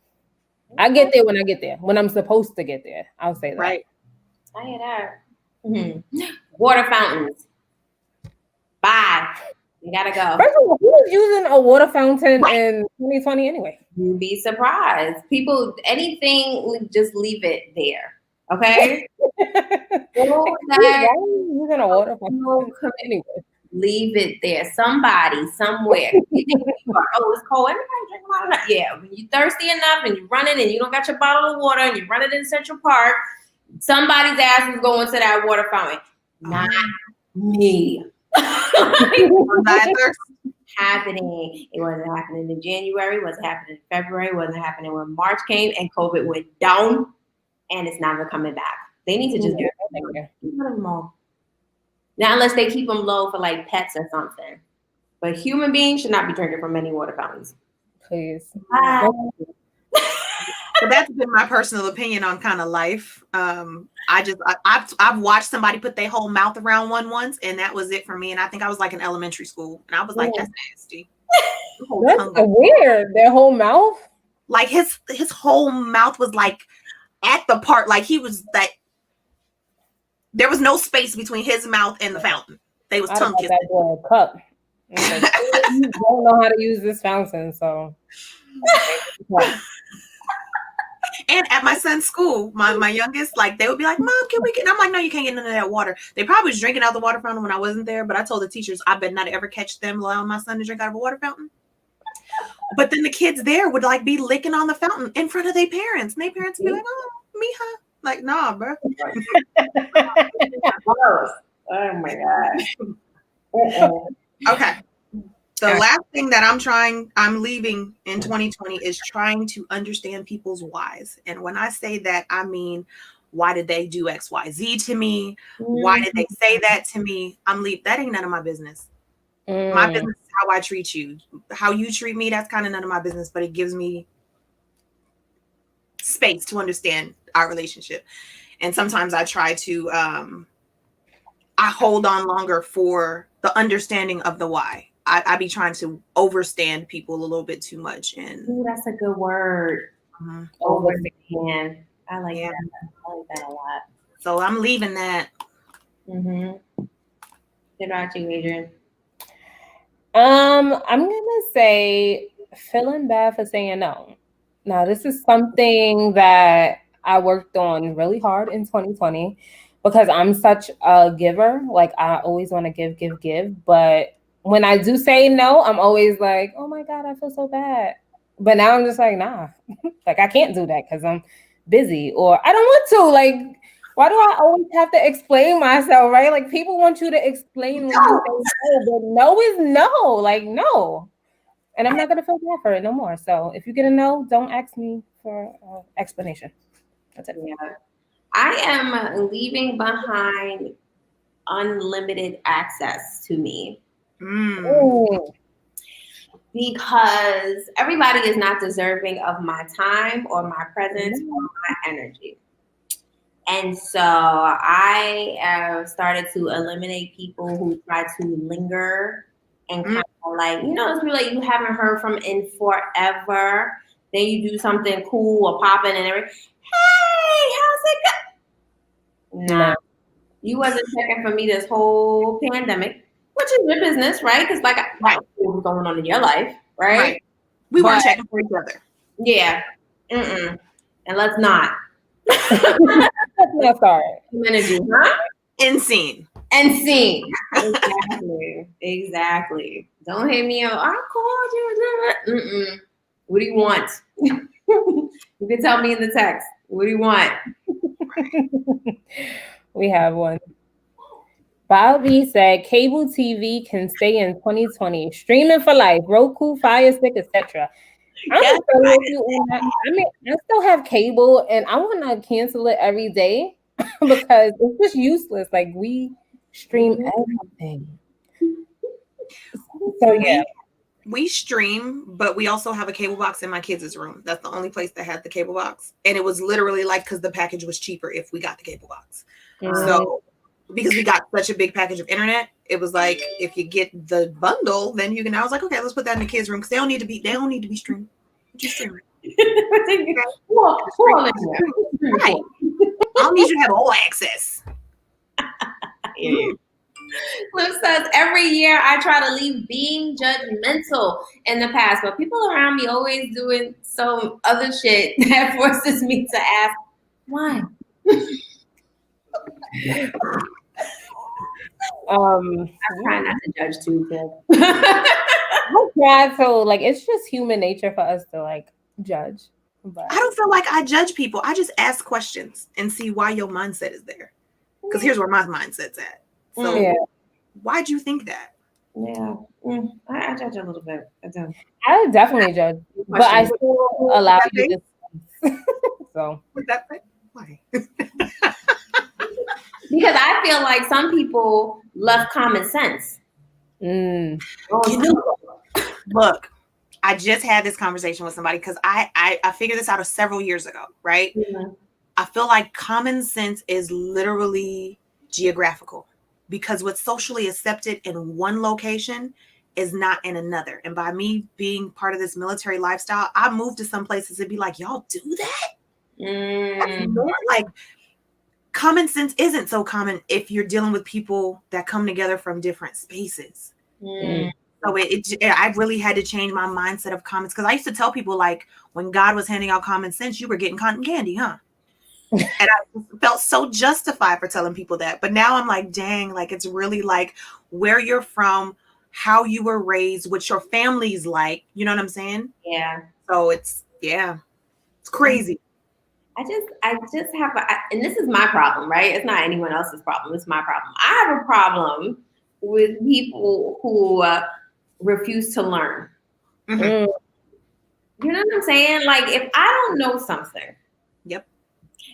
[SPEAKER 3] I get there when I get there, when I'm supposed to get there. I'll say that.
[SPEAKER 1] Right. I hear that. Mm-hmm. Water fountains. Bye. You gotta go.
[SPEAKER 3] First of all, who was using a water fountain in 2020 anyway?
[SPEAKER 1] You'd be surprised. People, anything, just leave it there. Okay?
[SPEAKER 3] Using a water fountain anyway.
[SPEAKER 1] Leave it there. Somebody, somewhere. Oh, it's cold. Everybody drink water. Yeah, when you're thirsty enough and you're running and you don't got your bottle of water and you're running in Central Park, somebody's ass is going to that water fountain. Not me. Happening. It wasn't happening in January, wasn't happening in February, wasn't happening when March came and COVID went down and it's never coming back. They need to just get rid of them all. Now, unless they keep them low for like pets or something. But human beings should not be drinking from any water fountains.
[SPEAKER 3] Please.
[SPEAKER 2] So that's been my personal opinion on kind of life. I've watched somebody put their whole mouth around one once, and that was it for me. And I think I was like in elementary school, and I was like, "That's nasty."
[SPEAKER 3] That's weird. Their whole mouth,
[SPEAKER 2] like his whole mouth was like at the part, like he was like there was no space between his mouth and the fountain. They was tongue kissing.
[SPEAKER 3] That cup. Okay. You don't know how to use this fountain, so.
[SPEAKER 2] And at my son's school, my youngest, like they would be like, "Mom, can we get?" And I'm like, "No, you can't get into that water." They probably was drinking out of the water fountain when I wasn't there, but I told the teachers I better not ever catch them allowing my son to drink out of a water fountain. But then the kids there would like be licking on the fountain in front of their parents, and their parents would be like, "Oh, Mija," like, "Nah, bro."
[SPEAKER 1] Oh my god.
[SPEAKER 2] Okay. The last thing that I'm leaving in 2020 is trying to understand people's whys. And when I say that, I mean, why did they do X, Y, Z to me? Why did they say that to me? I'm leaving. That ain't none of my business. My business is how I treat you. How you treat me, that's kind of none of my business, but it gives me space to understand our relationship. And sometimes I try to, I hold on longer for the understanding of the why. I be trying to overstand people a little bit too much. And
[SPEAKER 1] ooh, that's a good word. Overstand. I like that. I like that a lot.
[SPEAKER 2] So I'm leaving that.
[SPEAKER 1] What about you, Adrian?
[SPEAKER 3] I'm gonna say feeling bad for saying no. Now, this is something that I worked on really hard in 2020 because I'm such a giver. Like, I always want to give. But when I do say no, I'm always like, oh my God, I feel so bad. But now I'm just like, nah, like I can't do that because I'm busy or I don't want to. Like, why do I always have to explain myself, right? Like, people want you to explain when you say no, but no is no. Like, no. And I'm not going to feel bad for it no more. So if you get a no, don't ask me for explanation. That's it.
[SPEAKER 1] Yeah. I am leaving behind unlimited access to me. Because everybody is not deserving of my time or my presence or my energy. And so I have started to eliminate people who try to linger and kind of like, it's really like you haven't heard from in forever. Then you do something cool or popping and everything. Hey, how's it going? Nah. You wasn't checking for me this whole pandemic, which is your business, right? Because like I know what was going on in your life, right?
[SPEAKER 2] We weren't checking for each other.
[SPEAKER 1] Yeah. And let's not.
[SPEAKER 3] Let's not start.
[SPEAKER 1] Energy, huh?
[SPEAKER 2] And seen.
[SPEAKER 1] Exactly. Don't hit me up. I called you. What do you want? You can tell me in the text. What do you want?
[SPEAKER 3] We have one. Bobby said cable TV can stay in 2020. Streaming for life, Roku, Fire Stick, etc. I'm still with you on that. I mean, I still have cable and I want to cancel it every day because it's just useless. Like, we stream everything. So yeah.
[SPEAKER 2] We stream, but we also have a cable box in my kids' room. That's the only place that had the cable box. And it was literally like, because the package was cheaper if we got the cable box. So because we got such a big package of internet, it was like, if you get the bundle, then you can, I was like, okay, let's put that in the kids' room because they don't need to be streamed. Just stream it. Right. I don't need you to have all access.
[SPEAKER 1] Cliff says, every year I try to leave being judgmental in the past, but people around me always doing some other shit that forces me to ask, why? I try not to judge too, Cliff.
[SPEAKER 3] I try to, like, it's just human nature for us to, like, judge. But
[SPEAKER 2] I don't feel like I judge people. I just ask questions and see why your mindset is there. Because here's where my mindset's at. So why'd you think that?
[SPEAKER 1] Yeah. I judge a little bit. I do.
[SPEAKER 3] I definitely judge. But I still allow you to. So.
[SPEAKER 2] What's that thing? Why?
[SPEAKER 1] Because I feel like some people love common sense.
[SPEAKER 2] Look, I just had this conversation with somebody because I figured this out several years ago, right? I feel like common sense is literally geographical because what's socially accepted in one location is not in another. And by me being part of this military lifestyle, I moved to some places and be like, y'all do that? That's more like common sense isn't so common if you're dealing with people that come together from different spaces. So I really had to change my mindset of comments because I used to tell people like when God was handing out common sense, you were getting cotton candy, huh? And I felt so justified for telling people that. But now I'm like, dang, like it's really like where you're from, how you were raised, what your family's like. You know what I'm saying?
[SPEAKER 1] Yeah.
[SPEAKER 2] So it's crazy.
[SPEAKER 1] I just have, and this is my problem, right? It's not anyone else's problem. It's my problem. I have a problem with people who refuse to learn.
[SPEAKER 2] Mm-hmm.
[SPEAKER 1] You know what I'm saying? Like if I don't know something,
[SPEAKER 2] Yep,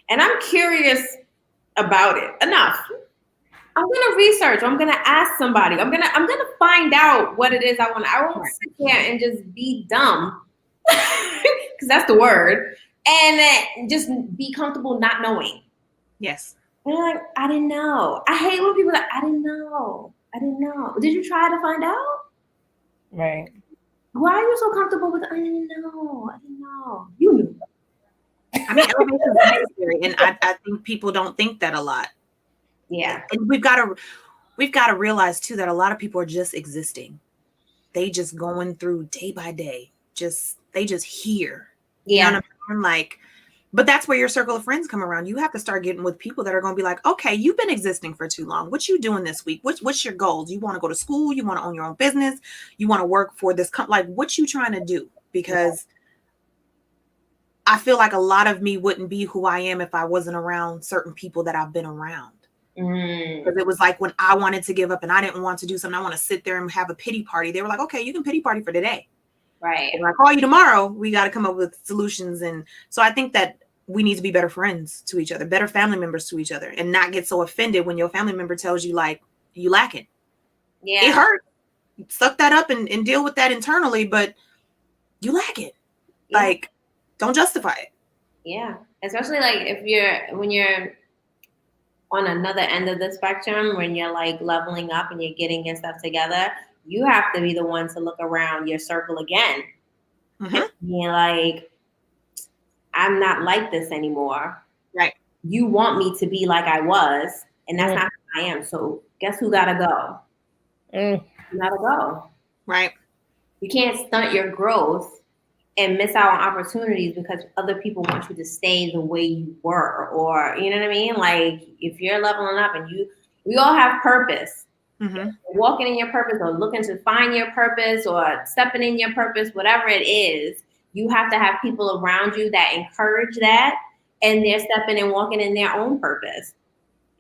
[SPEAKER 1] and I'm curious about it enough, I'm gonna research. I'm gonna ask somebody. I'm gonna find out what it is I want. I won't sit there and just be dumb, because that's the word, and just be comfortable not knowing.
[SPEAKER 2] yes.
[SPEAKER 1] And you're like, I didn't know. I hate when people are like, I didn't know. I didn't know. Did you try to find out?
[SPEAKER 3] Right.
[SPEAKER 1] Why are you so comfortable with? I didn't know. I didn't know. You knew.
[SPEAKER 2] I mean, elevation is necessary, and I think people don't think that a lot.
[SPEAKER 1] Yeah.
[SPEAKER 2] And we've got to realize too that a lot of people are just existing. They just going through day by day. They just here. You know what I mean? Like, but that's where your circle of friends come around. You have to start getting with people that are going to be like, okay, you've been existing for too long. What you doing this week? What's your goals? You want to go to school? You want to own your own business? You want to work for this like, what you trying to do? Because I feel like a lot of me wouldn't be who I am if I wasn't around certain people that I've been around. Because it was like when I wanted to give up and I didn't want to do something, I want to sit there and have a pity party. They were like, okay, you can pity party for today.
[SPEAKER 1] Right.
[SPEAKER 2] If I call you tomorrow, we got to come up with solutions. And so I think that we need to be better friends to each other, better family members to each other, and not get so offended when your family member tells you like you lacking.
[SPEAKER 1] Yeah.
[SPEAKER 2] It hurt. Suck that up and deal with that internally, but you lack it. Yeah. Like, don't justify it.
[SPEAKER 1] Yeah. Especially like when you're on another end of the spectrum, when you're like leveling up and you're getting your stuff together, you have to be the one to look around your circle again.
[SPEAKER 2] Mm-hmm.
[SPEAKER 1] You're like, I'm not like this anymore.
[SPEAKER 2] Right.
[SPEAKER 1] You want me to be like I was, and that's not who I am. So guess who gotta go? You gotta go.
[SPEAKER 2] Right.
[SPEAKER 1] You can't stunt your growth and miss out on opportunities because other people want you to stay the way you were, or you know what I mean? Like if you're leveling up and we all have purpose.
[SPEAKER 2] Mm-hmm.
[SPEAKER 1] Walking in your purpose or looking to find your purpose or stepping in your purpose, whatever it is, you have to have people around you that encourage that, and they're stepping and walking in their own purpose.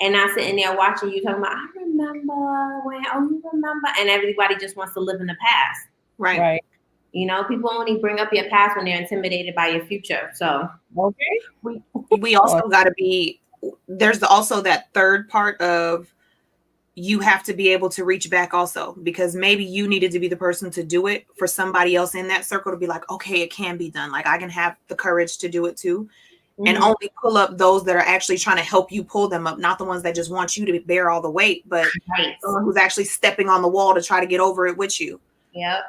[SPEAKER 1] And not sitting there watching you talking about, I remember when, you remember, and everybody just wants to live in the past.
[SPEAKER 2] Right.
[SPEAKER 1] You know, people only bring up your past when they're intimidated by your future. So
[SPEAKER 2] okay. We also got to be, there's also that third part of, you have to be able to reach back also, because maybe you needed to be the person to do it for somebody else in that circle to be like, okay, it can be done. Like I can have the courage to do it too. Mm-hmm. And only pull up those that are actually trying to help you pull them up, not the ones that just want you to bear all the weight, but someone who's actually stepping on the wall to try to get over it with you.
[SPEAKER 1] Yep.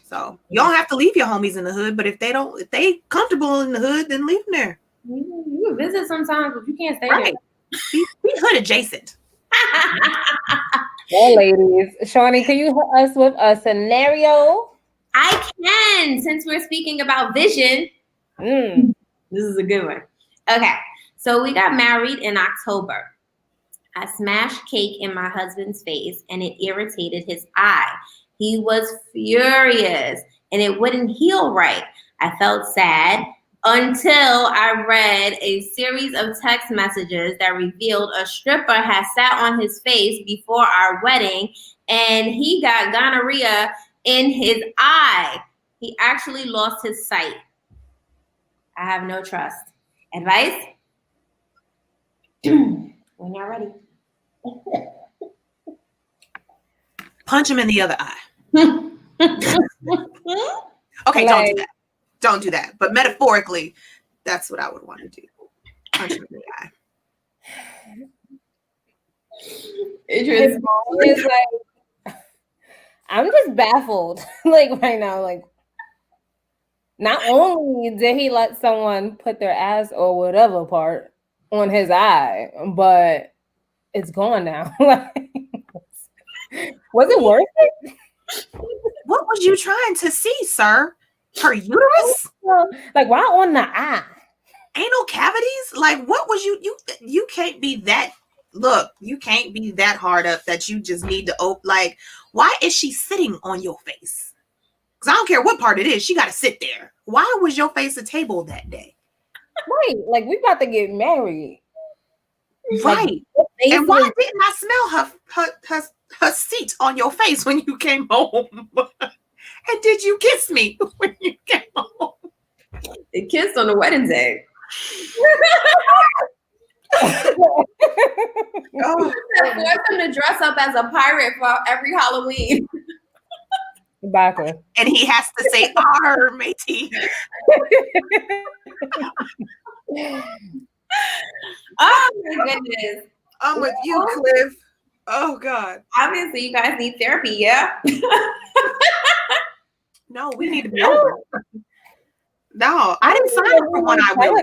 [SPEAKER 2] So you don't have to leave your homies in the hood, but if they comfortable in the hood, then leave them there.
[SPEAKER 1] You can visit sometimes, but you can't stay
[SPEAKER 2] there. Be hood adjacent.
[SPEAKER 3] Well, ladies, Shawnee, can you hit us with a scenario?
[SPEAKER 1] I can, since we're speaking about vision. This is a good one. Okay, so we got married in October. I smashed cake in my husband's face and it irritated his eye. He was furious and it wouldn't heal right. I felt sad until I read a series of text messages that revealed a stripper had sat on his face before our wedding and he got gonorrhea in his eye. He actually lost his sight. I have no trust. Advice? When you're ready.
[SPEAKER 2] Punch him in the other eye. Okay, don't do that. Don't do that. But metaphorically, that's what I would want to do. Punch him in the eye.
[SPEAKER 3] It's like, I'm just baffled. Like right now, like not only did he let someone put their ass or whatever part on his eye, but it's gone now. Was it worth it?
[SPEAKER 2] What was you trying to see, sir? Her uterus?
[SPEAKER 3] Like, why on the eye?
[SPEAKER 2] Anal cavities? Like, what was you can't be that, look, you can't be that hard up that you just need to open. Like, why is she sitting on your face? Because I don't care what part it is, she got to sit there. Why was your face a table that day?
[SPEAKER 3] Right, like, we about to get married.
[SPEAKER 2] Right. Like, and why didn't I smell her a seat on your face when you came home? And did you kiss me when you came home?
[SPEAKER 1] They kissed on the wedding day.
[SPEAKER 2] Oh,
[SPEAKER 1] Forced him to dress up as a pirate for every Halloween.
[SPEAKER 3] Exactly.
[SPEAKER 2] and he has to say, "Arr, matey."
[SPEAKER 1] Oh my goodness.
[SPEAKER 2] I'm with you, Cliff. Oh God.
[SPEAKER 1] Obviously, you guys need therapy, yeah?
[SPEAKER 2] No, we need to be over. No, I didn't sign up for One Eye Willie.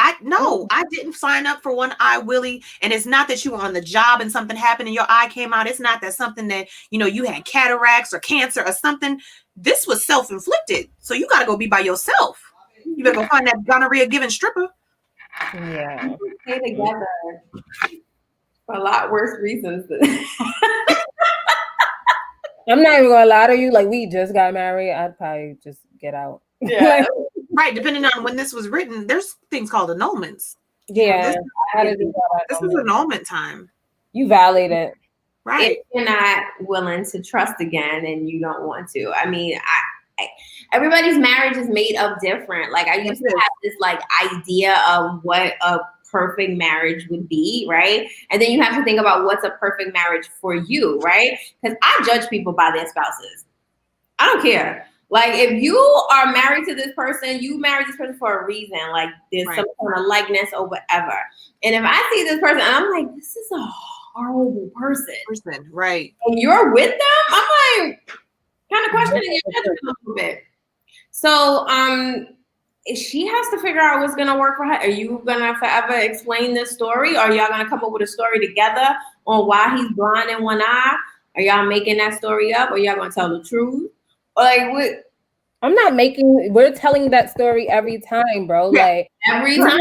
[SPEAKER 2] I didn't sign up for One Eye Willie. And it's not that you were on the job and something happened and your eye came out. It's not that something that, you had cataracts or cancer or something. This was self-inflicted. So you got to go be by yourself. You better go find that gonorrhea giving stripper.
[SPEAKER 3] Yeah.
[SPEAKER 1] Stay together for a lot worse reasons.
[SPEAKER 3] I'm not even gonna lie to you. Like, we just got married. I'd probably just get out.
[SPEAKER 1] Yeah.
[SPEAKER 2] Right. Depending on when this was written, there's things called annulments.
[SPEAKER 3] Yeah.
[SPEAKER 2] This is annulment time.
[SPEAKER 3] You violated.
[SPEAKER 2] Right.
[SPEAKER 1] If you're not willing to trust again and you don't want to. I mean, everybody's marriage is made up different. Like, I used to have this like idea of what a perfect marriage would be, right? And then you have to think about what's a perfect marriage for you, right? Because I judge people by their spouses. I don't care. Like, if you are married to this person, you married this person for a reason. Like, there's some kind of likeness or whatever. And if I see this person, I'm like, this is a horrible person.
[SPEAKER 2] Right.
[SPEAKER 1] And you're with them, I'm like, kind of questioning your judgment a little bit. So, she has to figure out what's gonna work for her. Are you gonna forever explain this story, or are y'all gonna come up with a story together on why he's blind in one eye? Are y'all making that story up, or y'all gonna tell the truth? Or like, what?
[SPEAKER 3] I'm not making. We're telling that story every time, bro.
[SPEAKER 2] Yeah.
[SPEAKER 3] Like,
[SPEAKER 1] Every time.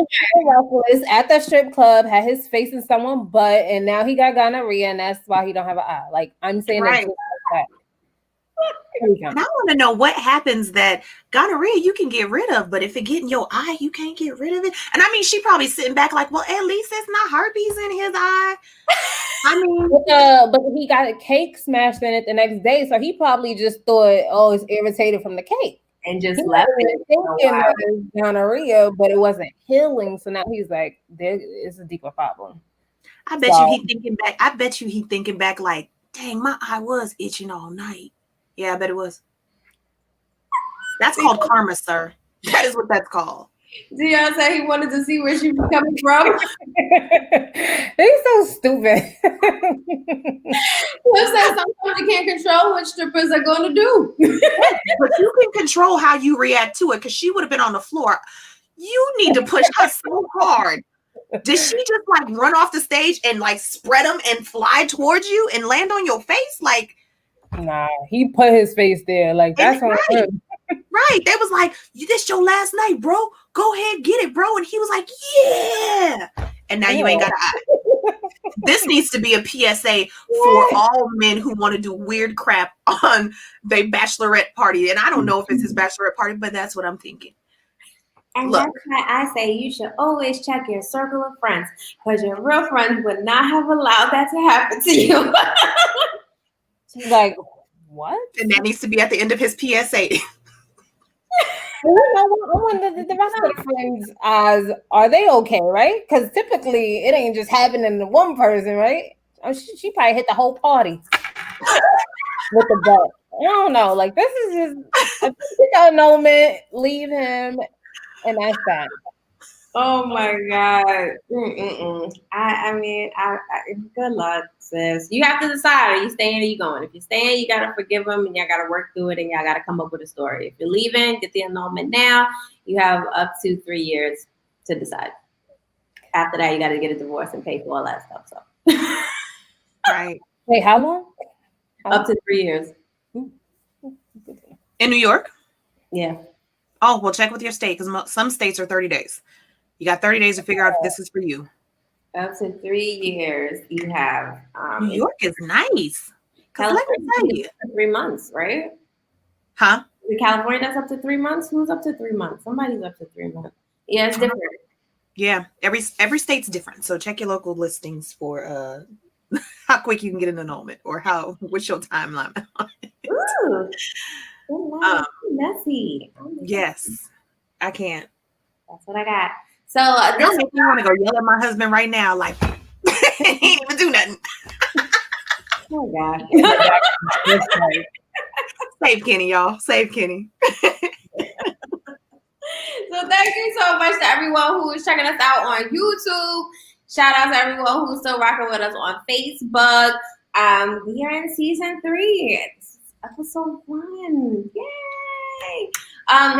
[SPEAKER 3] Is at the strip club, had his face in someone's butt, and now he got gonorrhea, and that's why he don't have an eye. Like, I'm saying it just like that.
[SPEAKER 2] And I want to know what happens that gonorrhea you can get rid of, but if it get in your eye, you can't get rid of it. And I mean, she probably sitting back like, well, at least it's not herpes in his eye. I mean,
[SPEAKER 3] but he got a cake smashed in it the next day, so he probably just thought, oh, it's irritated from the cake,
[SPEAKER 1] and just left it.
[SPEAKER 3] Thinking it was gonorrhea, but it wasn't healing. So now he's like, there is a deeper problem.
[SPEAKER 2] I bet you he thinking back. I bet you he thinking back like, dang, my eye was itching all night. Yeah, I bet it was. That's called karma, sir. That is what that's called.
[SPEAKER 1] Dion said he wanted to see where she was coming from.
[SPEAKER 3] He's so stupid.
[SPEAKER 1] Cliff said sometimes you can't control what strippers are going to do.
[SPEAKER 2] But you can control how you react to it, because she would have been on the floor. You need to push her so hard. Did she just like run off the stage and like spread them and fly towards you and land on your face? Like,
[SPEAKER 3] nah, he put his face there. Like, that's
[SPEAKER 2] right. Right. They was like, this your last night, bro. Go ahead, get it, bro. And he was like, yeah. And now you ain't got an eye. This needs to be a PSA for all men who want to do weird crap on their bachelorette party. And I don't know if it's his bachelorette party, but that's what I'm thinking.
[SPEAKER 1] And that's why I say you should always check your circle of friends, because your real friends would not have allowed that to happen to you.
[SPEAKER 3] She's like, what?
[SPEAKER 2] And that needs to be at the end of his PSA.
[SPEAKER 3] You know what? I wonder the rest of the friends' eyes, are they okay, right? Because typically it ain't just happening to one person, right? She probably hit the whole party with the butt. I don't know. Like, this is just a annulment. Leave him, and that's that.
[SPEAKER 1] Oh my God. I mean, good luck, sis. You have to decide, are you staying or you going? If you're staying, you got to forgive them and y'all got to work through it and y'all got to come up with a story. If you're leaving, get the annulment now. You have up to 3 years to decide. After that, you got to get a divorce and pay for all that stuff. So,
[SPEAKER 2] right.
[SPEAKER 3] Wait, how long?
[SPEAKER 1] Up to 3 years.
[SPEAKER 2] In New York?
[SPEAKER 1] Yeah.
[SPEAKER 2] Oh, well, check with your state, because some states are 30 days. You got 30 days to figure out if this is for you.
[SPEAKER 1] Up to 3 years, you have.
[SPEAKER 2] New York is nice. Because let me tell you.
[SPEAKER 1] 3 months, right?
[SPEAKER 2] Huh?
[SPEAKER 1] In California, that's up to 3 months? Who's up to 3 months? Somebody's up to 3 months. Yeah, it's different.
[SPEAKER 2] Yeah, every state's different. So check your local listings for how quick you can get an annulment or what's your timeline.
[SPEAKER 1] Ooh, messy.
[SPEAKER 2] Yes, I can't.
[SPEAKER 1] That's what I got. So
[SPEAKER 2] This makes me want to go yell at my husband right now. Like, he ain't even do nothing.
[SPEAKER 1] Oh gosh.
[SPEAKER 2] Save Kenny, y'all. Save Kenny.
[SPEAKER 1] So thank you so much to everyone who is checking us out on YouTube. Shout out to everyone who's still rocking with us on Facebook. We are in season 3. It's episode 1. Yay!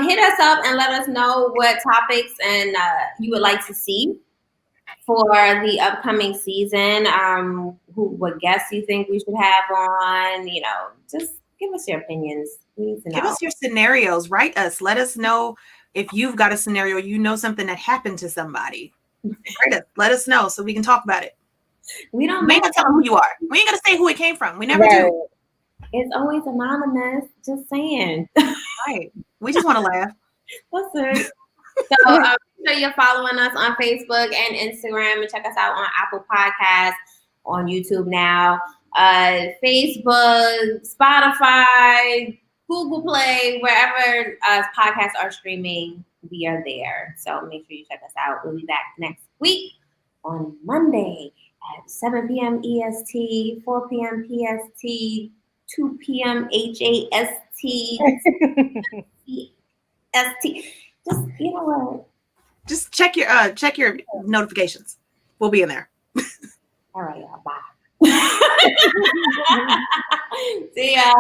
[SPEAKER 1] Hit us up and let us know what topics and you would like to see for the upcoming season. What guests you think we should have on? You know, just give us your opinions. We need to know.
[SPEAKER 2] Give us your scenarios. Write us. Let us know if you've got a scenario, you know something that happened to somebody. Write us. Let us know so we can talk about it.
[SPEAKER 1] We ain't
[SPEAKER 2] gonna tell them who you are. We ain't gonna say who it came from. We never do.
[SPEAKER 1] It's always anonymous. Just saying.
[SPEAKER 2] Right. We just want to laugh.
[SPEAKER 1] That's it. So make sure you're following us on Facebook and Instagram, and check us out on Apple Podcasts, on YouTube now, Facebook, Spotify, Google Play, wherever podcasts are streaming, we are there. So make sure you check us out. We'll be back next week on Monday at 7 p.m. EST, 4 p.m. PST, 2 p.m. HAST, ST. Just, you know what?
[SPEAKER 2] Just check your notifications. We'll be in there.
[SPEAKER 1] All right, y'all. Bye. See ya.